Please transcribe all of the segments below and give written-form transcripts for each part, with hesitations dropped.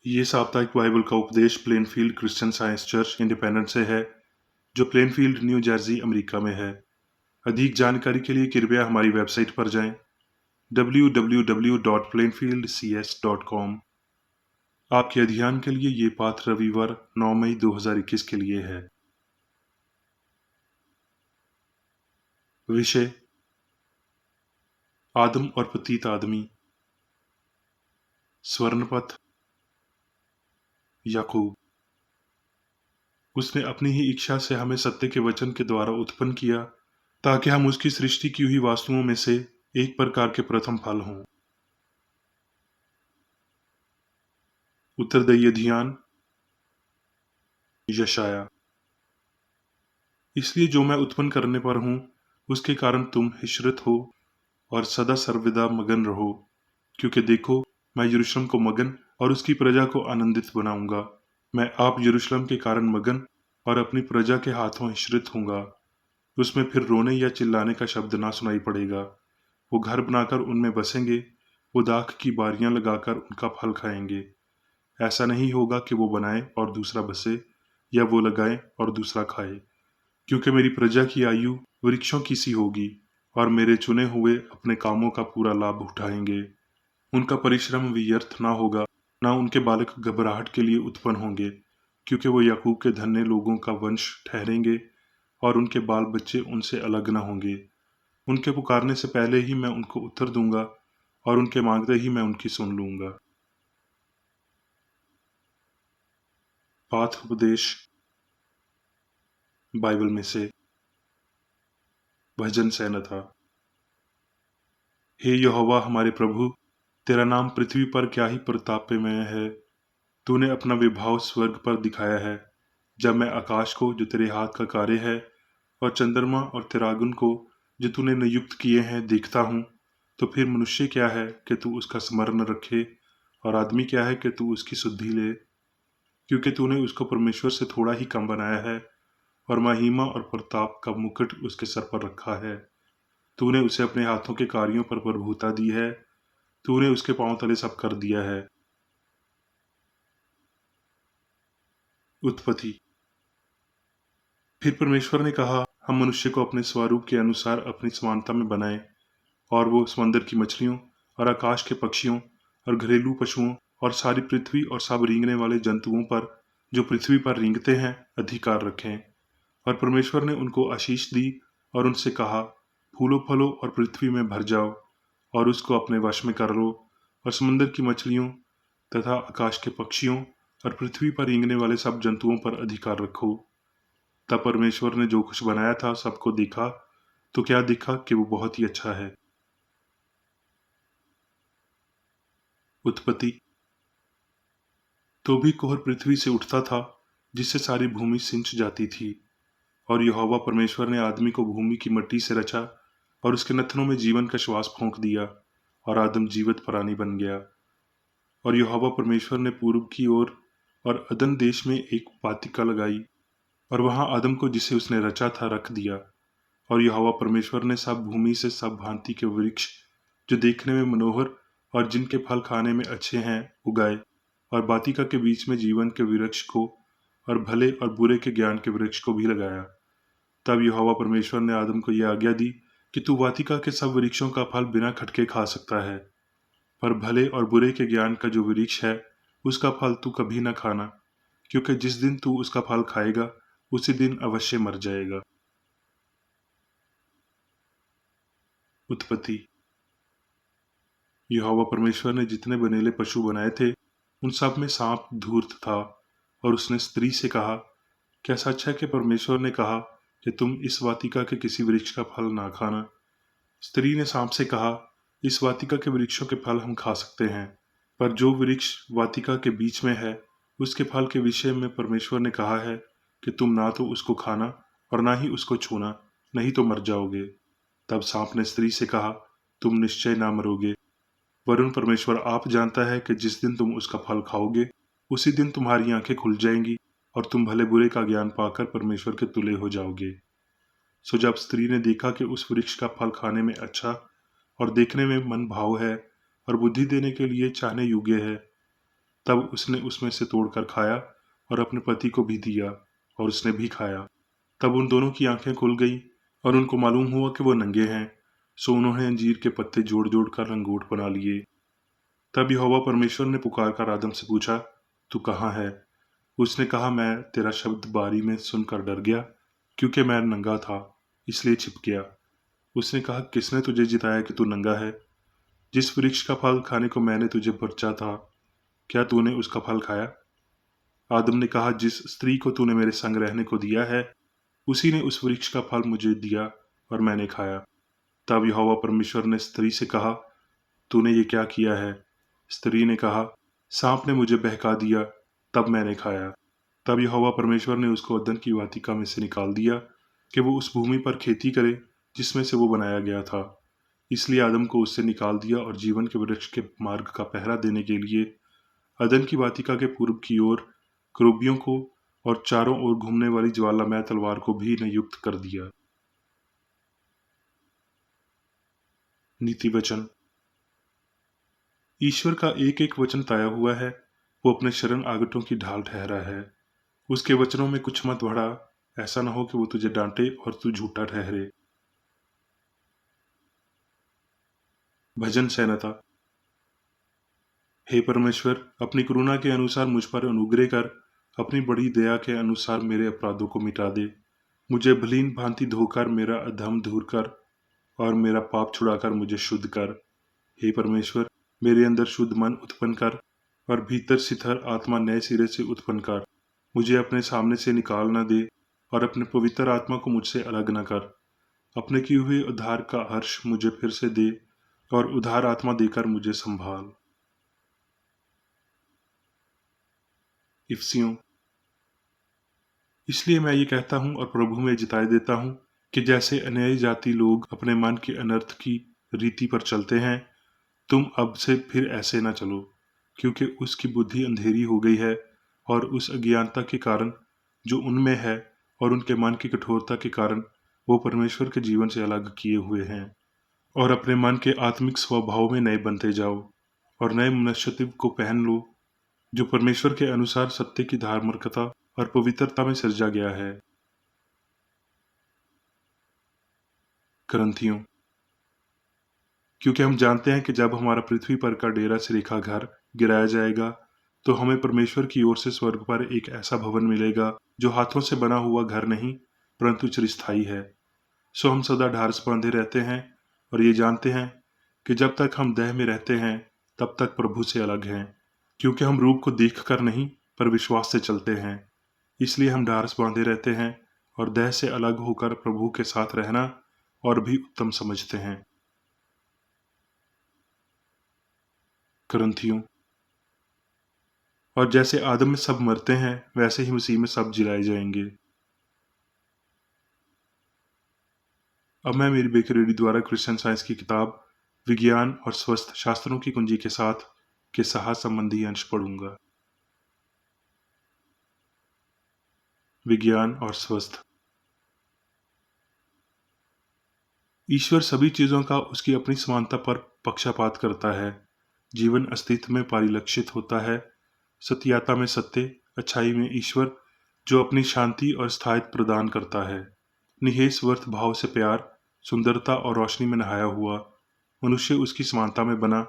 ये साप्ताहिक बाइबल का उपदेश Plainfield Christian science church independent से है, जो प्लेनफील्ड, न्यू जर्सी, अमेरिका में है। अधिक जानकारी के लिए कृपया हमारी वेबसाइट पर जाएं www.plainfieldcs.com। आपके अध्ययन के लिए ये पाठ रविवार 9 मई 2021 के लिए है। विषय: आदम और पतित आदमी। स्वर्णपथ: याकूब। उसने अपनी ही इच्छा से हमें सत्य के वचन के द्वारा उत्पन्न किया, ताकि हम उसकी सृष्टि की हुई वस्तुओं में से एक प्रकार के प्रथम फल हों। उत्तरदायी ध्यान: यशाया। इसलिए जो मैं उत्पन्न करने पर हूँ, उसके कारण तुम हिर्षित हो और सदा सर्वदा मगन रहो, क्योंकि देखो, मैं यरूशलेम को मगन और उसकी प्रजा को आनंदित बनाऊंगा। मैं आप यरूशलेम के कारण मगन और अपनी प्रजा के हाथों हिर्षित होऊंगा। उसमें फिर रोने या चिल्लाने का शब्द ना सुनाई पड़ेगा। वो घर बनाकर उनमें बसेंगे, वो दाख की बारियां लगाकर उनका फल खाएंगे। ऐसा नहीं होगा कि वो बनाए और दूसरा बसे, या वो लगाए और दूसरा खाए, क्योंकि मेरी प्रजा की आयु वृक्षों की सी होगी और मेरे चुने हुए अपने कामों का पूरा लाभ उठाएंगे। उनका परिश्रम व्यर्थ ना होगा, ना उनके बालक घबराहट के लिए उत्पन्न होंगे, क्योंकि वो याकूब के धन्य लोगों का वंश ठहरेंगे और उनके बाल बच्चे उनसे अलग न होंगे। उनके पुकारने से पहले ही मैं उनको उत्तर दूंगा और उनके मांगते ही मैं उनकी सुन लूंगा। पाठ उपदेश बाइबल में से। भजन सहना था। हे यहोवा हमारे प्रभु, तेरा नाम पृथ्वी पर क्या ही प्रतापमय है। तूने अपना विभाव स्वर्ग पर दिखाया है। जब मैं आकाश को, जो तेरे हाथ का कार्य है, और चंद्रमा और तिरागुन को, जो तूने नियुक्त किए हैं, देखता हूँ, तो फिर मनुष्य क्या है कि तू उसका स्मरण रखे, और आदमी क्या है कि तू उसकी सुधि ले। क्योंकि तूने उसको परमेश्वर से थोड़ा ही कम बनाया है, और महिमा और प्रताप का मुकुट उसके सर पर रखा है। तूने उसे अपने हाथों के कार्यों पर प्रभुता दी है। तूने उसके पांव तले सब कर दिया है। उत्पत्ति। फिर परमेश्वर ने कहा, हम मनुष्य को अपने स्वरूप के अनुसार अपनी समानता में बनाएं, और वो समंदर की मछलियों और आकाश के पक्षियों और घरेलू पशुओं और सारी पृथ्वी और सब रेंगने वाले जंतुओं पर, जो पृथ्वी पर रेंगते हैं, अधिकार रखें। और परमेश्वर ने उनको आशीष दी और उनसे कहा, फूलो फलो और पृथ्वी में भर जाओ और उसको अपने वश में कर लो, और समुद्र की मछलियों तथा आकाश के पक्षियों और पृथ्वी पर रेंगने वाले सब जंतुओं पर अधिकार रखो। तब परमेश्वर ने जो कुछ बनाया था सबको देखा, तो क्या देखा कि वो बहुत ही अच्छा है। उत्पत्ति। तो भी कोहर पृथ्वी से उठता था, जिससे सारी भूमि सिंच जाती थी। और यहोवा परमेश्वर ने आदमी को भूमि की मिट्टी से रचा और उसके नथनों में जीवन का श्वास फूंक दिया, और आदम जीवित प्राणी बन गया। और यहोवा परमेश्वर ने पूर्व की ओर और अदन देश में एक वाटिका लगाई, और वहां आदम को, जिसे उसने रचा था, रख दिया। और यहोवा परमेश्वर ने सब भूमि से सब भांति के वृक्ष, जो देखने में मनोहर और जिनके फल खाने में अच्छे हैं, उगाए, और वाटिका के बीच में जीवन के वृक्ष को और भले और बुरे के ज्ञान के वृक्ष को भी लगाया। तब यहोवा परमेश्वर ने आदम को यह आज्ञा दी कि तू वाटिका के सब वृक्षों का फल बिना खटके खा सकता है, पर भले और बुरे के ज्ञान का जो वृक्ष है, उसका फल तू कभी न खाना, क्योंकि जिस दिन तू उसका फल खाएगा, उसी दिन अवश्य मर जाएगा। उत्पत्ति। यहोवा परमेश्वर ने जितने बनेले पशु बनाए थे, उन सब में सांप धूर्त था। और उसने स्त्री से कहा, क्या सच है कि परमेश्वर ने कहा कि तुम इस वाटिका के किसी वृक्ष का फल ना खाना? स्त्री ने सांप से कहा, इस वाटिका के वृक्षों के फल हम खा सकते हैं, पर जो वृक्ष वाटिका के बीच में है, उसके फल के विषय में परमेश्वर ने कहा है कि तुम ना तो उसको खाना और ना ही उसको छूना, नहीं तो मर जाओगे। तब सांप ने स्त्री से कहा, तुम निश्चय ना मरोगे, वरुण परमेश्वर आप जानता है कि जिस दिन तुम उसका फल खाओगे, उसी दिन तुम्हारी आंखें खुल जाएंगी और तुम भले बुरे का ज्ञान पाकर परमेश्वर के तुल्य हो जाओगे। सो जब स्त्री ने देखा कि उस वृक्ष का फल खाने में अच्छा और देखने में मन भाव है और बुद्धि देने के लिए चाहने योग्य है, तब उसने उसमें से तोड़कर खाया और अपने पति को भी दिया और उसने भी खाया। तब उन दोनों की आंखें खुल गई और उनको मालूम हुआ कि वो नंगे हैं। सो उन्होंने अंजीर के पत्ते जोड़ जोड़ कर लंगोट बना लिए। तब यहोवा परमेश्वर ने पुकार कर आदम से पूछा, तू कहाँ है? उसने कहा, मैं तेरा शब्द बारी में सुनकर डर गया, क्योंकि मैं नंगा था, इसलिए छिप गया। उसने कहा, किसने तुझे जिताया कि तू नंगा है? जिस वृक्ष का फल खाने को मैंने तुझे बरचा था, क्या तूने उसका फल खाया? आदम ने कहा, जिस स्त्री को तूने मेरे संग रहने को दिया है, उसी ने उस वृक्ष का फल मुझे दिया और मैंने खाया। तब यहोवा परमेश्वर ने स्त्री से कहा, तूने ये क्या किया है? स्त्री ने कहा, सांप ने मुझे बहका दिया, तब मैंने खाया। तब यहोवा परमेश्वर ने उसको अदन की वाटिका में से निकाल दिया कि वो उस भूमि पर खेती करे जिसमें से वो बनाया गया था। इसलिए आदम को उससे निकाल दिया और जीवन के वृक्ष के मार्ग का पहरा देने के लिए अदन की वाटिका के पूर्व की ओर करूबियों को और चारों ओर घूमने वाली ज्वालामय तलवार को भी नियुक्त कर दिया। नीति वचन। ईश्वर का एक एक वचन ताया हुआ है, वो अपने शरण आगतों की ढाल ठहरा है। उसके वचनों में कुछ मत बढ़ा, ऐसा न हो कि वो तुझे डांटे और तू झूठा ठहरे। भजन संहिता। हे परमेश्वर, अपनी करुणा के अनुसार मुझ पर अनुग्रह कर, अपनी बड़ी दया के अनुसार मेरे अपराधों को मिटा दे। मुझे भलीन भांति धोकर मेरा अधर्म दूर कर और मेरा पाप छुड़ाकर मुझे शुद्ध कर। हे परमेश्वर, मेरे अंदर शुद्ध मन उत्पन्न कर और भीतर सिथर आत्मा नए सिरे से उत्पन्न कर। मुझे अपने सामने से निकाल न दे और अपने पवित्र आत्मा को मुझसे अलग न कर। अपने किए हुए उद्धार का हर्ष मुझे फिर से दे और उद्धार आत्मा देकर मुझे संभाल। इफ्सियों। इसलिए मैं ये कहता हूँ और प्रभु में जिताए देता हूँ कि जैसे अन्यायी जाति लोग अपने मन के अनर्थ की रीति पर चलते हैं, तुम अब से फिर ऐसे न चलो, क्योंकि उसकी बुद्धि अंधेरी हो गई है और उस अज्ञानता के कारण जो उनमें है और उनके मन की कठोरता के कारण वो परमेश्वर के जीवन से अलग किए हुए हैं। और अपने मन के आत्मिक स्वभाव में नए बनते जाओ और नए मनुष्यत्व को पहन लो, जो परमेश्वर के अनुसार सत्य की धार्मिकता और पवित्रता में सृजा गया है। ग्रंथियों। क्योंकि हम जानते हैं कि जब हमारा पृथ्वी पर का डेरा सिरेखा घर गिराया जाएगा, तो हमें परमेश्वर की ओर से स्वर्ग पर एक ऐसा भवन मिलेगा जो हाथों से बना हुआ घर नहीं, परंतु चिरस्थायी है। सो हम सदा ढारस बांधे रहते हैं और ये जानते हैं कि जब तक हम देह में रहते हैं, तब तक प्रभु से अलग हैं, क्योंकि हम रूप को देख कर नहीं, पर विश्वास से चलते हैं। इसलिए हम ढारस बांधे रहते हैं और देह से अलग होकर प्रभु के साथ रहना और भी उत्तम समझते हैं। ग्रंथियों। और जैसे आदम में सब मरते हैं, वैसे ही मसीह में सब जिलाए जाएंगे। अब मैं मेरी बेकरेडी द्वारा क्रिश्चियन साइंस की किताब विज्ञान और स्वस्थ शास्त्रों की कुंजी के साथ के सहा संबंधी अंश पढ़ूंगा। विज्ञान और स्वस्थ। ईश्वर सभी चीजों का उसकी अपनी समानता पर पक्षपात करता है। जीवन अस्तित्व में परिलक्षित होता है, सत्यता में सत्य, अच्छाई में ईश्वर, जो अपनी शांति और स्थायित्व प्रदान करता है। निहेश वर्थ भाव से प्यार, सुंदरता और रोशनी में नहाया हुआ मनुष्य उसकी समानता में बना।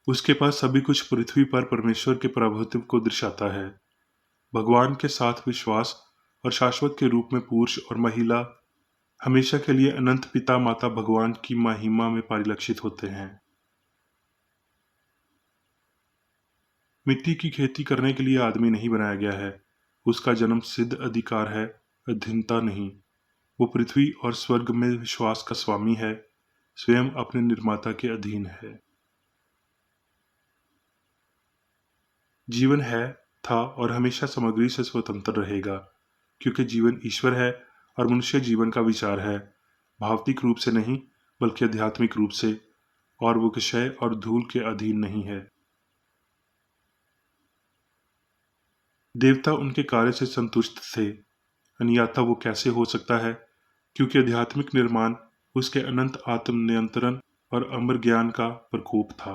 उसके पास सभी कुछ पृथ्वी पर परमेश्वर के प्रभुत्व को दर्शाता है। भगवान के साथ विश्वास और शाश्वत के रूप में पुरुष और महिला हमेशा के लिए अनंत पिता माता भगवान की महिमा में परिलक्षित होते हैं। मिट्टी की खेती करने के लिए आदमी नहीं बनाया गया है, उसका जन्म सिद्ध अधिकार है, अधीनता नहीं। वो पृथ्वी और स्वर्ग में विश्वास का स्वामी है, स्वयं अपने निर्माता के अधीन है। जीवन है, था और हमेशा सामग्री से स्वतंत्र रहेगा, क्योंकि जीवन ईश्वर है और मनुष्य जीवन का विचार है, भौतिक रूप से नहीं बल्कि आध्यात्मिक रूप से, और वो क्षय और धूल के अधीन नहीं है। देवता उनके कार्य से संतुष्ट थे, अन्यथा वो कैसे हो सकता है, क्योंकि आध्यात्मिक निर्माण उसके अनंत आत्म नियंत्रण और अमर ज्ञान का प्रकोप था।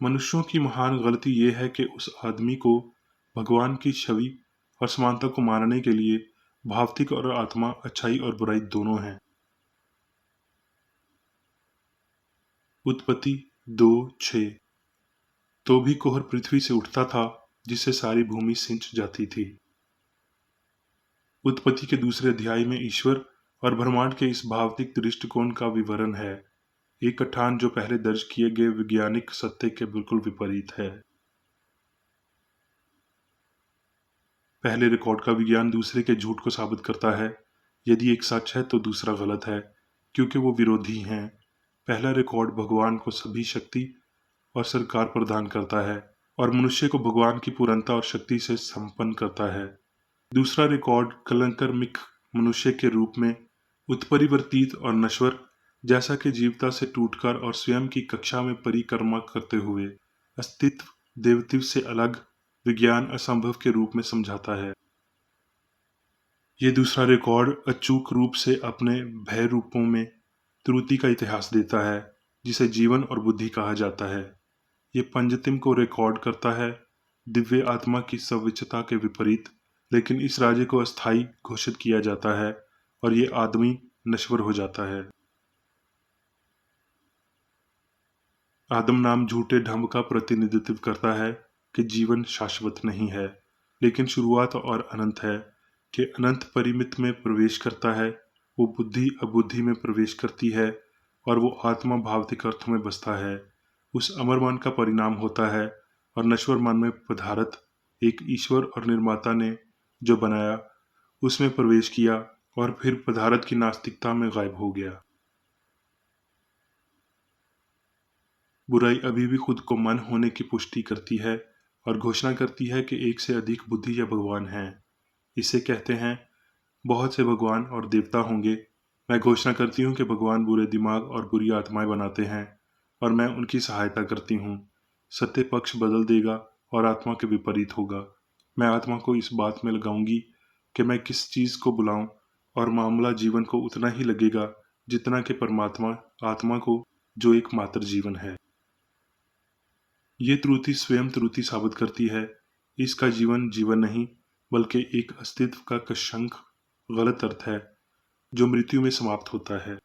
मनुष्यों की महान गलती ये है कि उस आदमी को भगवान की छवि और समानता को मानने के लिए भौतिक और आत्मा, अच्छाई और बुराई दोनों हैं। उत्पत्ति 2:6। तो भी कोहर पृथ्वी से उठता था, जिससे सारी भूमि सिंच जाती थी। उत्पत्ति के दूसरे अध्याय में ईश्वर और ब्रह्मांड के इस भौतिक दृष्टिकोण का विवरण है, एक कथान जो पहले दर्ज किए गए वैज्ञानिक सत्य के बिल्कुल विपरीत है। पहले रिकॉर्ड का विज्ञान दूसरे के झूठ को साबित करता है। यदि एक सच है तो दूसरा गलत है, क्योंकि वो विरोधी हैं। पहला रिकॉर्ड भगवान को सभी शक्ति और सरकार प्रदान करता है और मनुष्य को भगवान की पूर्णता और शक्ति से संपन्न करता है। दूसरा रिकॉर्ड कलंकर्मिक मनुष्य के रूप में उत्परिवर्तित और नश्वर, जैसा कि जीवता से टूटकर और स्वयं की कक्षा में परिक्रमा करते हुए अस्तित्व देवत्व से अलग विज्ञान असंभव के रूप में समझाता है। ये दूसरा रिकॉर्ड अचूक रूप से अपने भय रूपों में त्रुटि का इतिहास देता है, जिसे जीवन और बुद्धि कहा जाता है। ये पंचतिम को रिकॉर्ड करता है, दिव्य आत्मा की सविच्छता के विपरीत, लेकिन इस राज्य को अस्थायी घोषित किया जाता है और ये आदमी नश्वर हो जाता है। आदम नाम झूठे ढंग का प्रतिनिधित्व करता है कि जीवन शाश्वत नहीं है, लेकिन शुरुआत और अनंत है, कि अनंत परिमित में प्रवेश करता है। वो बुद्धि अबुद्धि में प्रवेश करती है और वो आत्मा भौतिक अर्थ में बसता है। उस अमर मन का परिणाम होता है और नश्वर मन में पदार्थ एक ईश्वर और निर्माता ने जो बनाया उसमें प्रवेश किया और फिर पदार्थ की नास्तिकता में गायब हो गया। बुराई अभी भी खुद को मन होने की पुष्टि करती है और घोषणा करती है कि एक से अधिक बुद्धि या भगवान है। इसे कहते हैं बहुत से भगवान और देवता होंगे। मैं घोषणा करती हूँ कि भगवान बुरे दिमाग और बुरी आत्माएं बनाते हैं और मैं उनकी सहायता करती हूँ। सत्य पक्ष बदल देगा और आत्मा के विपरीत होगा। मैं आत्मा को इस बात में लगाऊंगी कि मैं किस चीज को बुलाऊं और मामला जीवन को उतना ही लगेगा जितना कि परमात्मा आत्मा को, जो एकमात्र जीवन है। ये त्रुटि स्वयं त्रुटि साबित करती है। इसका जीवन जीवन नहीं, बल्कि एक अस्तित्व का कशंक गलत अर्थ है जो मृत्यु में समाप्त होता है।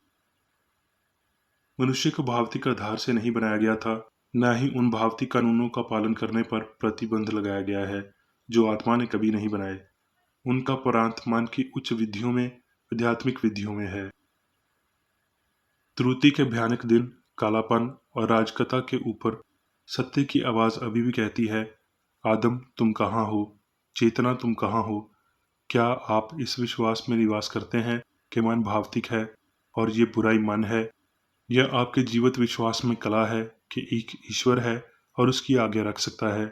मनुष्य को भौतिक आधार से नहीं बनाया गया था, न ही उन भौतिक कानूनों का पालन करने पर प्रतिबंध लगाया गया है जो आत्मा ने कभी नहीं बनाए। उनका प्रांत मन की उच्च विधियों में, आध्यात्मिक विधियों में है। त्रुटि के भयानक दिन, कालापन और राजकता के ऊपर सत्य की आवाज अभी भी कहती है, आदम तुम कहाँ हो, चेतना तुम कहाँ हो। क्या आप इस विश्वास में निवास करते हैं कि मन भौतिक है और ये बुराई मन है, या आपके जीवित विश्वास में कला है कि एक ईश्वर है और उसकी आज्ञा रख सकता है।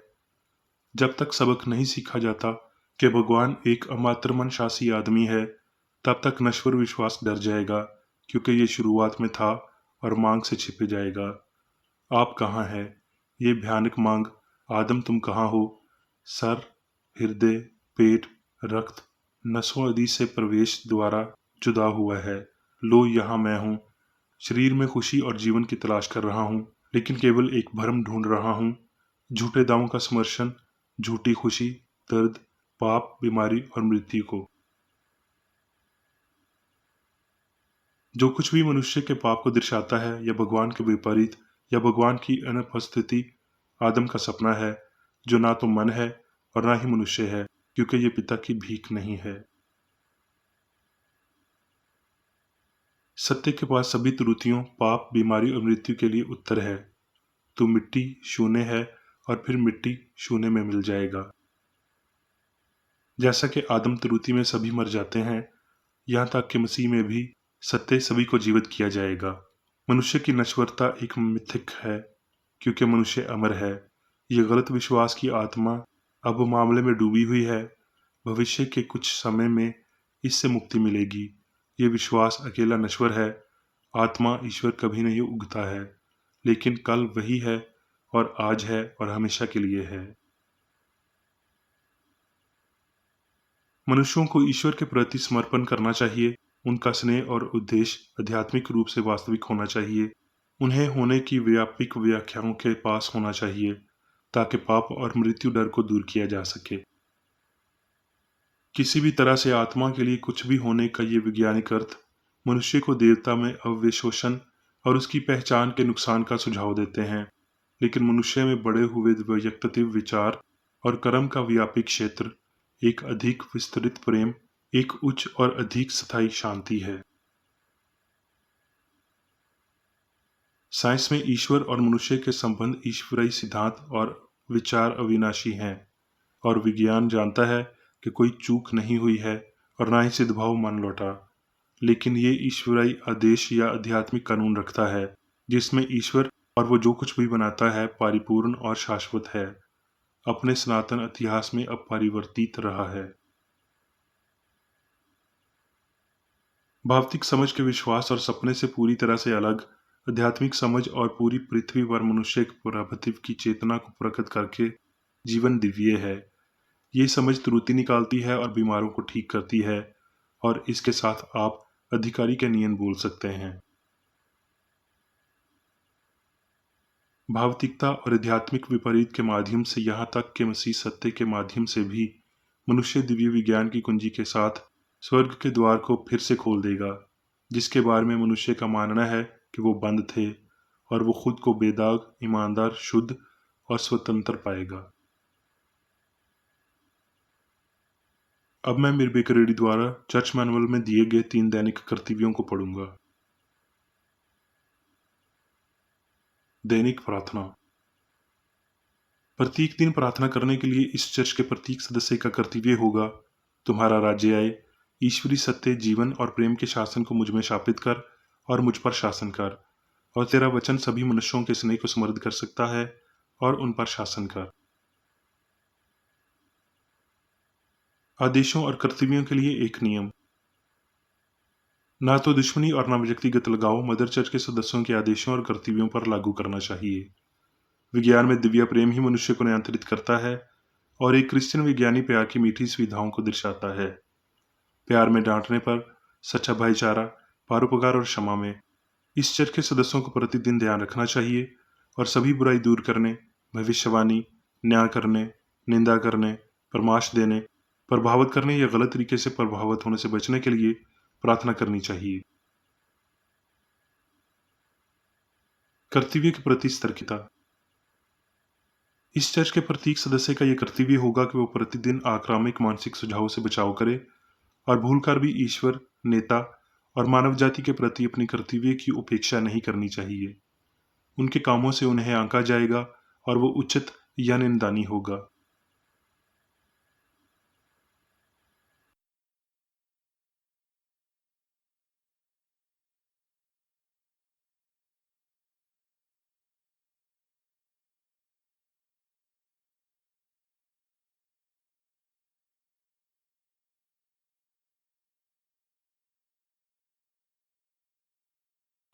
जब तक सबक नहीं सीखा जाता कि भगवान एक अमात्र मनशासी आदमी है, तब तक नश्वर विश्वास डर जाएगा, क्योंकि ये शुरुआत में था और मांग से छिप जाएगा। आप कहाँ हैं? ये भयानक मांग, आदम तुम कहाँ हो, सर, हृदय, पेट, रक्त, नसों आदि से प्रवेश द्वारा जुदा हुआ है। लो यहाँ मैं हूँ, शरीर में खुशी और जीवन की तलाश कर रहा हूँ, लेकिन केवल एक भ्रम ढूंढ रहा हूँ, झूठे दावों का समर्थन, झूठी खुशी, दर्द, पाप, बीमारी और मृत्यु को। जो कुछ भी मनुष्य के पाप को दर्शाता है या भगवान के विपरीत या भगवान की अनुपस्थिति, आदम का सपना है, जो ना तो मन है और ना ही मनुष्य है, क्योंकि ये पिता की भीख नहीं है। सत्य के पास सभी त्रुटियों, पाप, बीमारी और मृत्यु के लिए उत्तर है। तू मिट्टी शून्य है और फिर मिट्टी शून्य में मिल जाएगा। जैसा कि आदम त्रुटि में सभी मर जाते हैं, यहाँ तक कि मसीह में भी सत्य सभी को जीवित किया जाएगा। मनुष्य की नश्वरता एक मिथक है, क्योंकि मनुष्य अमर है। यह गलत विश्वास की आत्मा अब मामले में डूबी हुई है। भविष्य के कुछ समय में इससे मुक्ति मिलेगी। ये विश्वास अकेला नश्वर है। आत्मा ईश्वर कभी नहीं उगता है, लेकिन कल वही है और आज है और हमेशा के लिए है। मनुष्यों को ईश्वर के प्रति समर्पण करना चाहिए। उनका स्नेह और उद्देश्य आध्यात्मिक रूप से वास्तविक होना चाहिए। उन्हें होने की व्यापक व्याख्याओं के पास होना चाहिए ताकि पाप और मृत्यु डर को दूर किया जा सके। किसी भी तरह से आत्मा के लिए कुछ भी होने का ये वैज्ञानिक अर्थ मनुष्य को देवता में अविशोषण और उसकी पहचान के नुकसान का सुझाव देते हैं, लेकिन मनुष्य में बड़े हुए वैयक्तिक विचार और कर्म का व्यापक क्षेत्र, एक अधिक विस्तृत प्रेम, एक उच्च और अधिक स्थायी शांति है। साइंस में ईश्वर और मनुष्य के संबंध ईश्वरीय सिद्धांत और विचार अविनाशी हैं, और विज्ञान जानता है कि कोई चूक नहीं हुई है और ना ही सिद्धभाव मान लौटा, लेकिन ये ईश्वरीय आदेश या आध्यात्मिक कानून रखता है जिसमें ईश्वर और वो जो कुछ भी बनाता है परिपूर्ण और शाश्वत है, अपने सनातन इतिहास में अपरिवर्तित रहा है। भौतिक समझ के विश्वास और सपने से पूरी तरह से अलग आध्यात्मिक समझ और पूरी पृथ्वी पर मनुष्य के प्रभुत्व की चेतना को प्रकट करके जीवन दिव्य है। ये समझ त्रुटि निकालती है और बीमारों को ठीक करती है, और इसके साथ आप अधिकारी के नियम बोल सकते हैं। भावतिकता और आध्यात्मिक विपरीत के माध्यम से यहाँ तक कि मसीह सत्य के माध्यम से भी मनुष्य दिव्य विज्ञान की कुंजी के साथ स्वर्ग के द्वार को फिर से खोल देगा, जिसके बारे में मनुष्य का मानना है कि वो बंद थे, और वो खुद को बेदाग, ईमानदार, शुद्ध और स्वतंत्र पाएगा। अब मैं मिर्बेक रेड्डी द्वारा चर्च मैनुअल में दिए गए 3 दैनिक कर्तव्यों को पढ़ूंगा। दैनिक प्रार्थना। प्रत्येक दिन प्रार्थना करने के लिए इस चर्च के प्रत्येक सदस्य का कर्तव्य होगा, तुम्हारा राज्य आए, ईश्वरी सत्य, जीवन और प्रेम के शासन को मुझ में स्थापित कर और मुझ पर शासन कर, और तेरा वचन सभी मनुष्यों के स्नेह को समृद्ध कर सकता है और उन पर शासन कर। आदेशों और कर्तव्यों के लिए एक नियम। ना तो दुश्मनी और ना व्यक्तिगत लगाव मदर चर्च के सदस्यों के आदेशों और कर्तव्यों पर लागू करना चाहिए। विज्ञान में दिव्य प्रेम ही मनुष्य को नियंत्रित करता है, और एक क्रिश्चियन विज्ञानी प्यार की मीठी सुविधाओं को दर्शाता है। प्यार में डांटने पर, सच्चा भाईचारा, परोपकार और क्षमा में। इस चर्च के सदस्यों को प्रतिदिन ध्यान रखना चाहिए और सभी बुराई दूर करने, भविष्यवाणी, न्याय करने, निंदा करने, परामर्श देने, प्रभावित करने या गलत तरीके से प्रभावित होने से बचने के लिए प्रार्थना करनी चाहिए। कर्तव्य के प्रति सतर्कता। इस चर्च के प्रत्येक सदस्य का यह कर्तव्य होगा कि वो प्रतिदिन आक्रामक मानसिक सुझावों से बचाव करे और भूलकर भी ईश्वर, नेता और मानव जाति के प्रति अपनी कर्तव्य की उपेक्षा नहीं करनी चाहिए। उनके कामों से उन्हें आंका जाएगा और वो उचित या निंदनीय होगा।